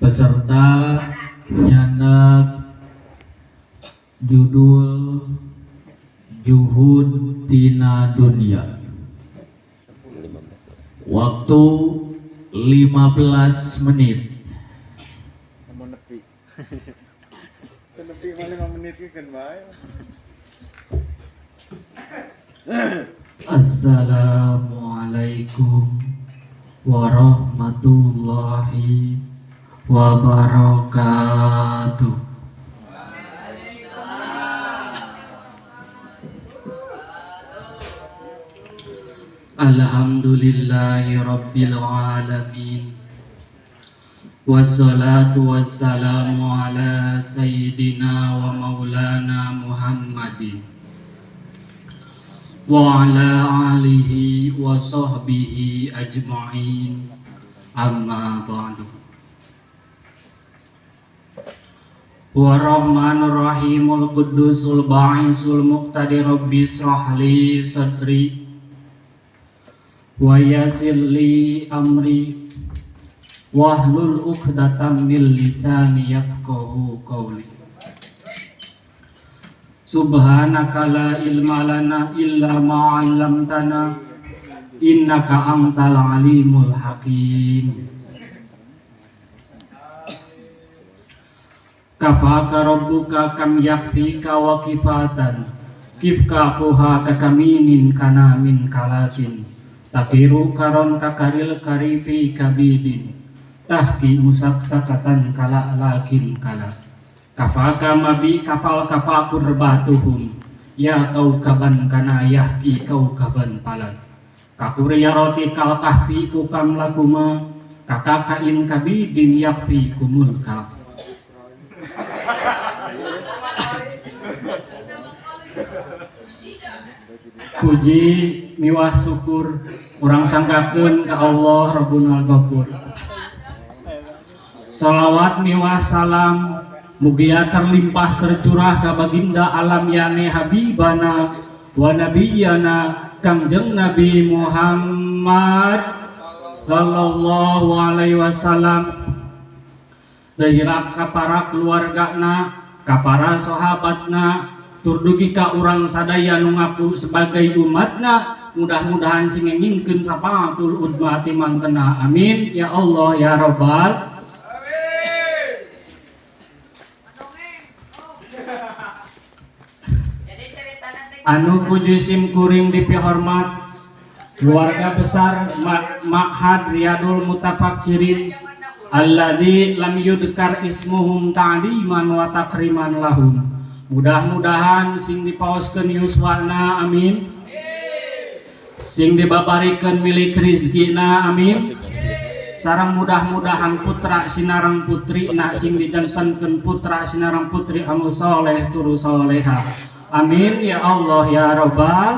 peserta nyanak judul Juhud Tina Dunia. Waktu 15 menit. Mau nepi. Nepi mana 5 menit kan bae. Assalamualaikum warahmatullahi wabarakatuh. Alhamdulillahi rabbil alamin. Wassalatu wassalamu ala sayyidina wa maulana Muhammadin wa ala alihi wa sahbihi ajma'in, amma ba'du. Wa rahmanur rahimul qudusul ba'isul muqtadi rabbi israhli sadri wa yassir li amri wahlul 'uqdatam min lisani yafqahu qawli. Subhanaka la ilma lana illa ma 'allamtana innaka antal alimul hakim. Kafaka rabbuka kam yakfika wa kifatan kifka fuha kakaminin kana min kalakin takiru karon kakaril karifi kabidin tahki musaksakatan kala lakin kala kafaka mabi kafal kafakur batuhum ya kaukaban kana yahki kaukaban palan kakuriya roti kal kahfi kukam laguma kakakain kabidin yakfi kumul kaf. Puji miwah syukur urang sanggakeun ka Allah Rabbuna Ghafur. Salawat miwah salam mugia terlimpah tercurah ka baginda alam yani habibana wa nabiyana Kangjeng Nabi Muhammad sallallahu alaihi wasallam. Dahirap ka para keluargana, ka para sahabatna, turdugi ka urang sadaya nu ngaku sebagai umatna, mudah-mudahan sing nginginkeun sapaatul udmati mangkena. Amin ya Allah ya Rabbal. Anu puji sim kuring dipihormat keluarga besar Ma'had Riyadul Mutafakirin alladzi lam yudkar ismuhum ta'diman wa takriman lahum. Mudah-mudahan sing dipaoskeun yuswana amin, sing dibabarikeun milik rizkina amin, sareng mudah-mudahan putra sinareng putri na sing dijantankeun putra sinareng putri anu soleh turu soleha amin ya Allah ya Rabbal.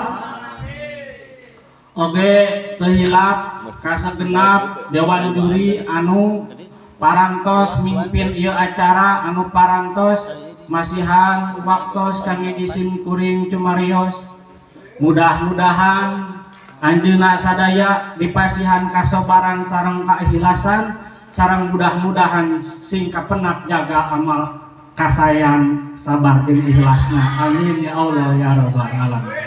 Oge teu hilap kasegenap dewa duduri anu parantos mimpin ieu acara, anu parantos masihan waktos kangge isim kuring cumarios. Mudah-mudahan anjeunna sadaya dipasihan kasobaran sareng kaikhlasan, sareng mudah-mudahan sing kapenak jaga amal kasayan sabar jeung ikhlasna amin ya Allah ya Rabbal alamin.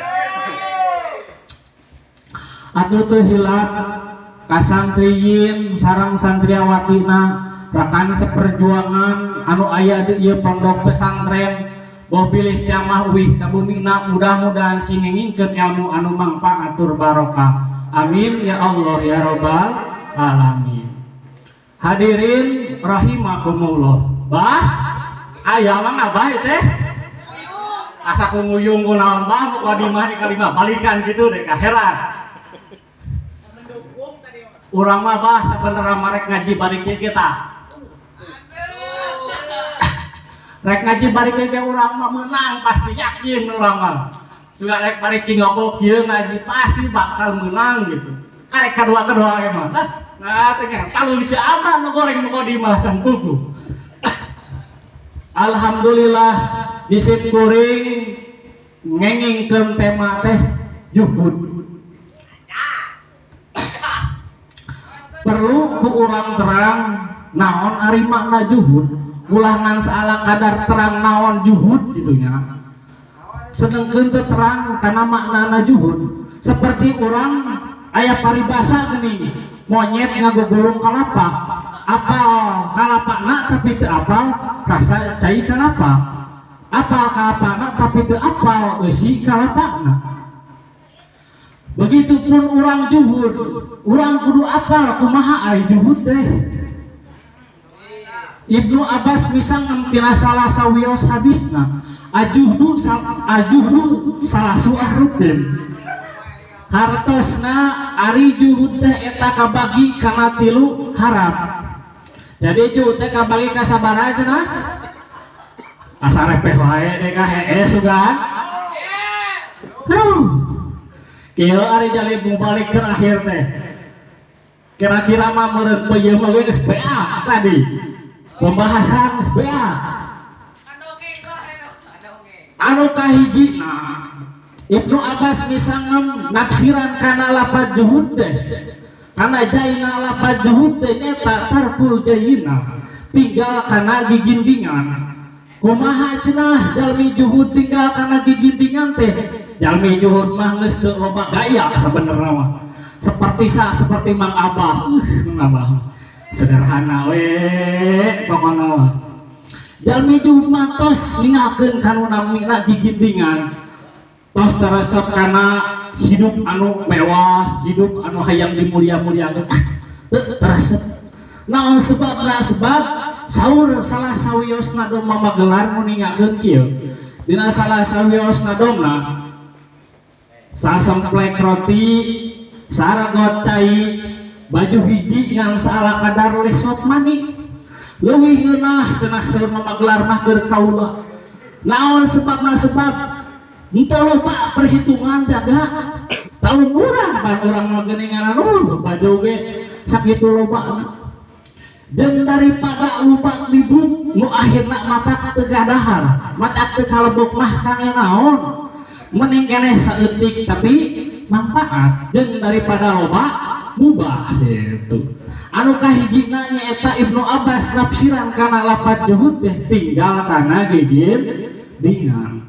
Atuh teu hilap kasantriyin sareng santriawatina rakan seperjuangan anu aya di ieu pondok pesantren boh pilih jamaah wih ka bumina, mudah-mudahan sing ngingkeun ilmu anu mangpaat tur barokah amin ya Allah ya Rabbal alamin. Hadirin rahimakumullah. Bah aya mah ngabah teh asa kunguyung kunaon bah muka di mah di kalimah balikan gitu deh ka heran. Urang mah bah sebenarnya marek ngaji bari kita. Rek ngaji bari ke urang mah menang pasti yakin urang mah. Suga rek bari cingogok ieu ngaji pasti bakal menang gitu. Karek kedua ge mah. Nah teh kalau bisa apa nu goreng nu di mah can kuku. Alhamdulillah disim kuring ngengingkeun tema teh juhud. Perlu ku urang terang naon ari makna juhud ulangan saala kadar terang naon juhud gitunya sedangkeun teu terang kana maknana juhud seperti orang aya paribasa geuning monyet ngagugulung kalapak apal kalapakna tapi teu apal rasa cai kalapak apal kalapakna tapi teu apal eusi kalapakna. Begitupun orang juhud, orang kudu apal kumaha ai juhud teh. Ibnu Abbas misang tina salah sawios hadisna ajuhdu salasu ahrufin. Hartosna ari juhud teh eta kabagi kana 3 harap. Jadi juhud teh kabagi ka sabaraha cenah? Asa repeh wae deh ka hee sugan. Kieu ari jalib mubalik terakhir teh. Kira-kira mah meureun peuyeum mah geus BA tadi. Pembahasan geus BA. Anu kahijina Ibnu Abbas misangan nafsiran kana lafaz juhud teh. Kana jaina lafaz juhud teh nyata tarkul jaina. Tinggal kana gigindingan. Kumaha cenah jalmi juhud tinggal kana gigindingan teh. Jalmi juhud mah geus teu loba gaya sabenerna mah. Seperti Mang Abah. Mang Abah. Sederhana we pokona mah. Jalmi juhud mah tos ningakeun kana namina gigindingan. Tos teresep kana hidup anu mewah, hidup anu hayang dimulia-muliakeun. Teu teresep. Naon sebabna? Sebab saur salah sawiosna dom mamagelar nu ningakeun kieu. Dina salah sawiosna domna sasemplek roti, saragot cai, baju hiji ngan salah kadar lesot mani. Leuwih ngeunah cenah saur mamagelar mah keur kaula. Naon sebabna? Sebab henteu loba perhitungan jaga. Talung urang pan urang mah geuningan baju ge sakitu lobana. Dan daripada lupa libut nu akhirna mata teu gadahar, mata teu kalebok mah kangge naon? Mending keneh saeutik tapi manfaat jeung daripada loba mubah gitu. Anu kahijina nyaeta Ibnu Abbas nafsiran kana lafaz juhud teh tinggal kana gigindingan.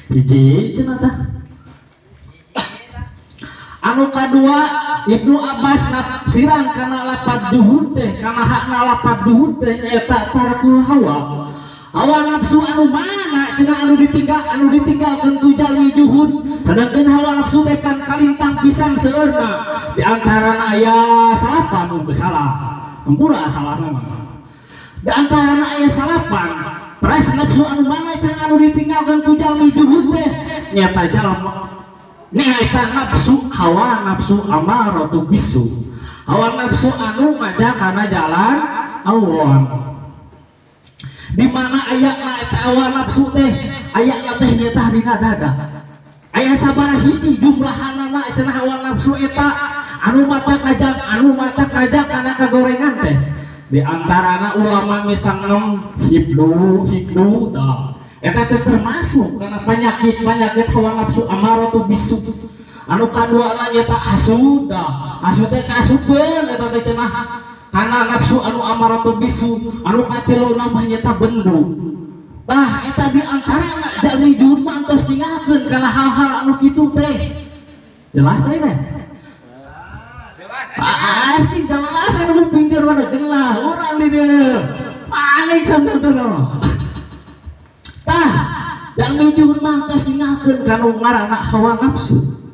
Hiji cenah tah. Anu kadua Ibnu Abbas nafsiran kana lafaz juhud teh kana hakna lafaz juhud teh nyaeta tarkul hawa. Hawa nafsu anu mana cenah anu ditinggalkeun ku jalmi juhud. Sedangkeun hawa nafsu teh kan kalintang pisan seueurna. Di antarana aya salapan nu salah. Ampura salahna mah. Di antarana aya salapan. Terus nafsu anu mana cenah anu ditinggalkeun ku jalmi juhud teh nyaeta jalma nyaeta nafsu hawa nafsu amaratu bisu. Hawa nafsu anu ngajak kana jalan Allah. Di mana ayatna eta hawa nafsu teh ayatna teh nyata dina dada. Aya sabaraha hiji jumlahanana cenah hawa nafsu eta anu matak ngajak kana kagorengan teh. Di antarana ulama misangan hibdu tah. Eta teh termasuk kana penyakit hawa nafsu amaratu bisu. Anu kaduana nyata hasud tah. Hasud teh kasupkeun eta teh cenah kana nafsu anu amaratu bisu. Anu katilu mah nyata bendu. Tah eta di antarana jalmi juhud mah antos ningakeun kana hal-hal anu kitu teh. Jelas teh teh? Pasti jelas anu pinggir mana gelah urang di dieu. Paling santai teh mah. Tah, jalmi juhud mah tos ningakeun kana ngaranna hawa nafsu.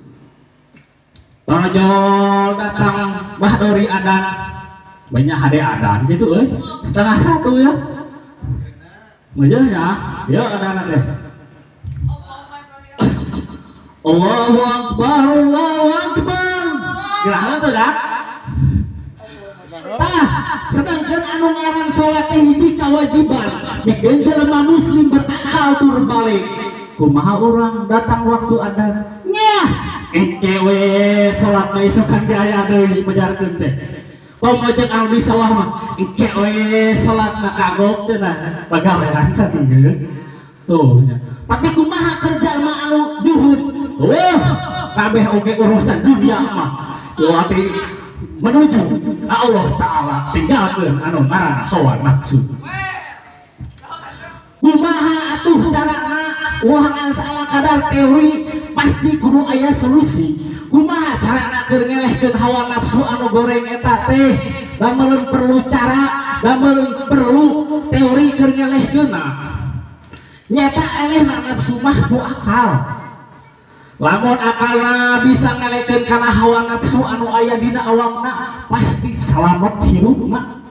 Tonjol datang bahdori adan, banyak hade adan gitu setengah 1 ya. Mujahnya, ya adan teh. Allahu Akbar, Allahu Akbar. Gerahan tuh dah. Tah, sedangkan anu ngaran salat teh hiji kewajiban. Bikin jelema muslim berakal tur balik. Kumaha urang datang waktu adan. Nyah, engke we salat mah isokan biaya deui mejarkeun teh. Pamojeng anu di sawah mah engke we salat na kagok cenah. Pagawean satinggeus. Tuh nya. Tapi kumaha kerja mah anu juhud. Kabeh oge urusan dunia mah. Yo ati menuju ka Allah Ta'ala tinggalkeun anu ngaranna hawa nafsu. Kumaha atuh carana uang salah kadar teori pasti kudu aya solusi. Kumaha carana keur ngelehkeun hawa nafsu anu goreng eta teh? Lamun perlu cara, lamun perlu teori keur ngelehkeunna. Nyata elehna nafsu mah ku akal. Lamun akalna bisa ngelehkeun kana hawa nafsu anu aya dina awakna pasti salamet hirupna.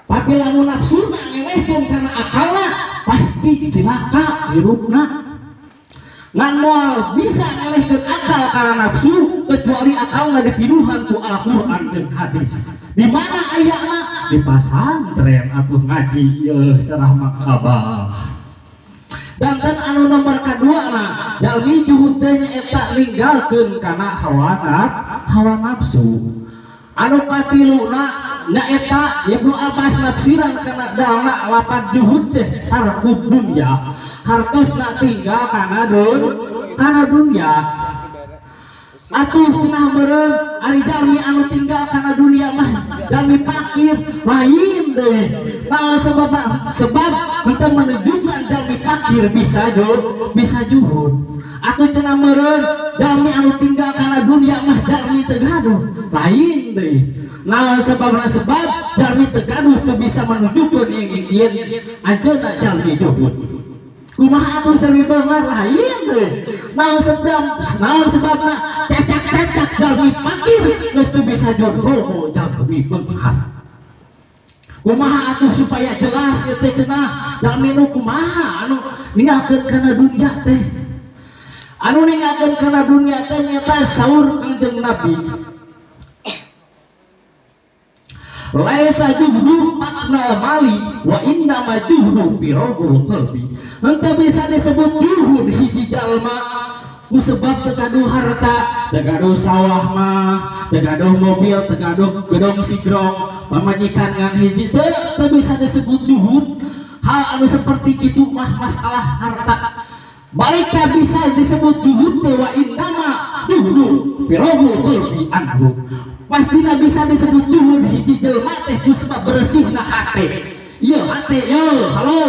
Tapi lamun nafsuna ngelehkeun kana akalna pasti cilaka hirupna. Ngan moal bisa ngelehkeun akal kana nafsu kecuali akalna dipinuhan ku Al-Qur'an jeung hadis. Di mana ayana? Di pasantren atuh ngaji ceramah makabah. Dan anu nomor kedua nah jalmi juhud teh nyaeta ninggalkeun kana hawa nafsu. Anu katiluna nyaeta Ibnu Abbas nafsiran kana dalna lapan juhud teh tarkud dunya hartosna tinggal kana dunya. Atuh cenah meureun ari jalmi anu tinggal kana dunia mah jalmi fakir lain deui. Nah sebab kita menunjukkan jalmi fakir bisa juhud. Atuh cenah meureun jalmi anu tinggal kana dunia mah jalmi teu gaduh lain deui. Nah sebab jalmi teu gaduh teu bisa menunjukkeun ieun anjeunna jalmi juhud. Kumaha atuh jalmi beungar lain deui. Naon sebabna cecak jalmi fakir geus teu bisa jodoh jalmi beunghar. Kumaha atuh supaya jelas ieu teh cenah jalmi nu kumaha anu ninggalkeun kana dunya teh. Anu ninggalkeun kana dunya teh nyata saur Kangjeng Nabi. Laisa juhdu makna mali wa inna ma juhdu pirogul qalbi. Henteu bisa disebut juhud hiji jalma ku sebab teu gaduh harta, teu gaduh sawah mah, teu gaduh mobil, teu gaduh gedong sigrong, pamajikan ngan hiji teu bisa disebut juhud. Hal anu seperti kitu mah masalah harta. Baik bisa disebut juhud teh wa inna ma juhdu pirogul qalbi anhu. Pastinya bisa disebut juhud hiji jelma teh ku sebab bersihna hate. Ieu hate halo.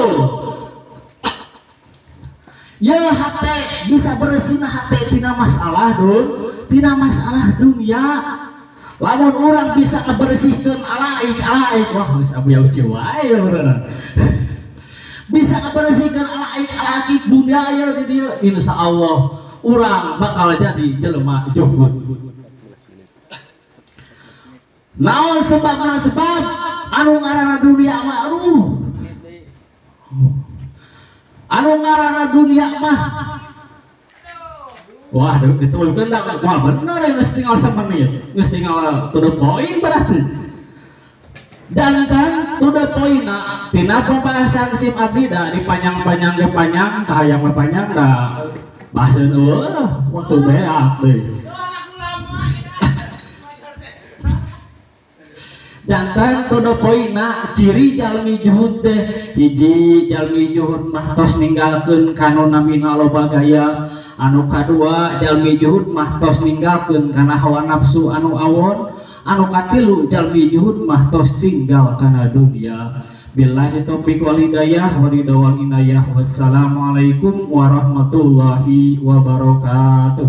Ieu hate bisa bersihna hate tina masalah tina masalah dunia. Lamun orang bisa ngebersihkeun alaik wah geus abiau ciwai beneran. Bisa ngebersihkeun alaik dunia ya di dieu insyaallah urang bakal jadi jelema juhud. Naon sebab anu ngaranna dunia mah anu ngaranna dunia mah wah ditulkeun da moal bener geus tinggal samenit geus tinggal to the point berarti. Dan to the point-na tina pembahasan SIM abdi da dipanjang-panjang ge panjang kahayang mah panjang da bahaseun waktu beak deui. Jantan to the point-na ciri jalmi juhud teh hiji jalmi juhud mah tos ninggalkeun kanu namina loba gaya. Anu kadua jalmi juhud mah tos ninggalkeun kana hawa nafsu anu awon. Anu katilu jalmi juhud mah tos tinggal kana dunia. Billahi taufiq wal hidayah wa ridha wal inayah. Wassalamualaikum warahmatullahi wabarakatuh.